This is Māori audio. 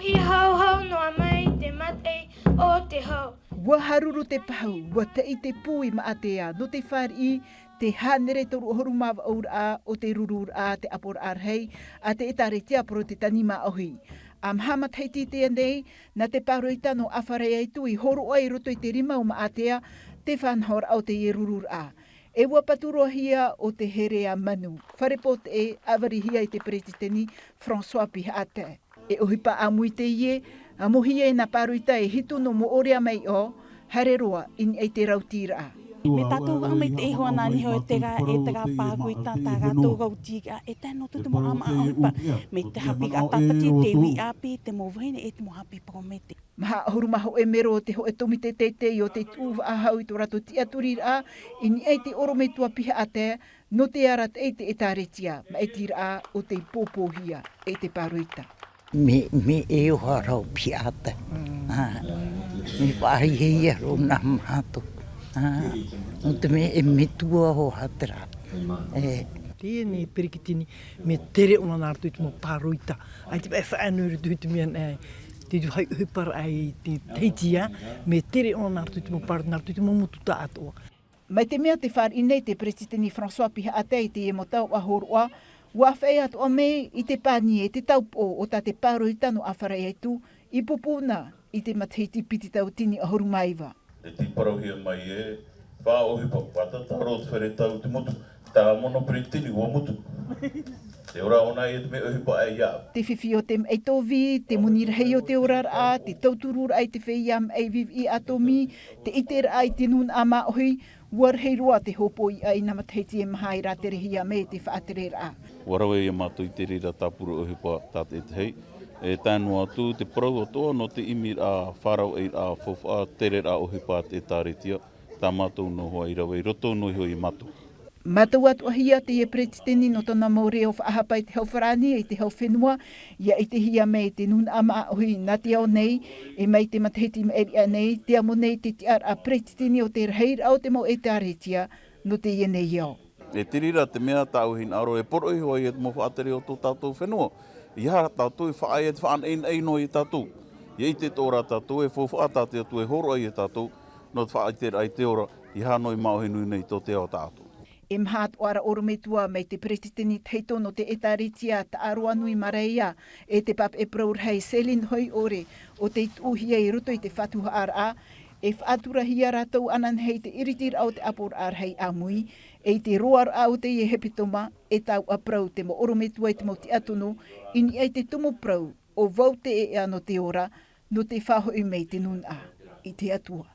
hi hau hau noa mai te mate o te hau. Wa haruru te pahau, wa te i te pui ma atea, no te whari te hanere toru horu mawa aura o te rurur a te apor arhei, a te etare tia pro te tanima ohi. Am hama teiti te nei, na te paroita no awhare ai tui, horu ai roto i te rima o ma atea, te whanhor au te rurur a. E ua paturoa hia o te herea manu. Wharepot e awarihi ai te presideni François Pihate. E ohipa amui te ie, a mohi e na paruita e hitu no mo orea mai o, hare roa in e te rautira. Me tātou ang may te iho nani ho e tega pākui tā rātou rautika e tēnō tu te mo ama a ohipa me te hapi a tātati te wi api te mo vahine e te mo hapi promete. Maha horu maho e mero te ho e tomi te te o te tūwa a hau i tō rato tia turira a, in e te oro me tua piha a te, no te arat e te etaretia, ma e tira a o te pōpōhia e te paruita. Me e o harau piata. Me wāhi hei aro nā mātou. O te me e me tua ho hatera. Tēnei perikitini me tere ona nārtu i te mo pāroita. Ai te pai whaanuru tu te mea nei. Te tu hai upara ai te teitia. Me tere ona nārtu i te mo pāroita, nārtu i te mo mutu tā atoa. Mai te mea te whārinei te presideni François Pihate i te e mo tau ahoroa, ua whai atu a me i te pānie, te taupo o tā te pāroita no awharai ai tu, i pupuna i te matahiti piti tau tini ahoru maiwa. E ti parauhia mai e, wha ohi papata, tā rot where tau te motu, tā mono pritini ua mutu. Te ora ona e te me ohi pa ai ia. Te whiwhi o te eitovi, te munirahei o te orar a, te tauturur ai te wheiam ai vivi atomi, te iter ai te nun ama ohi, warhei roa te hopo i ai na matahiti e mahai rā te rehia me te whaatere a. Warawe ia mātou i te rira tāpuru ohi pa tāte e te hei. E tānu atu te parau atoa no te imi a wharau e a fofa tere a ohi pa te tāretia. Tā mātou no hoa i rawe, roto no hoi i mātou. Mātou atu ahia te e presideni no tona maure o whaahapai te hau wharani e te hau whenua, ia i te hia mei te nun ama ohi nā te au nei, e mai te matahiti me eri nei, te amo nei te tiar a presideni o te reheir au te mau e tāretia no te ienei iau. E tirira te mea tāuhin aro e poro i hoi e te mo whaatere o tō tātou whenua. Ia tātou e whaai e te whaan ein no i tātou. Ia i te tōra tātou e whawha tātou e tu e horo ai e tātou, no te whaai te rai te ora, i hānoi maohe nui nei tō te ao tātou. E mhaat ora orometua mai te presideni teito no te etaritia ta aroa nui mareia e te pap e praur hei selin hoi ore o te tuhia i ruto i te whatuha ar a, e whaatura hia rātou anan hei te iritir au te apor ar hei amui, e te roar au te i hepitoma e tau a prau te mo orometua i te moti atunu, ini ai te tumo prau o vau te e ano te ora no te whahoi mei te nun a, i te atua.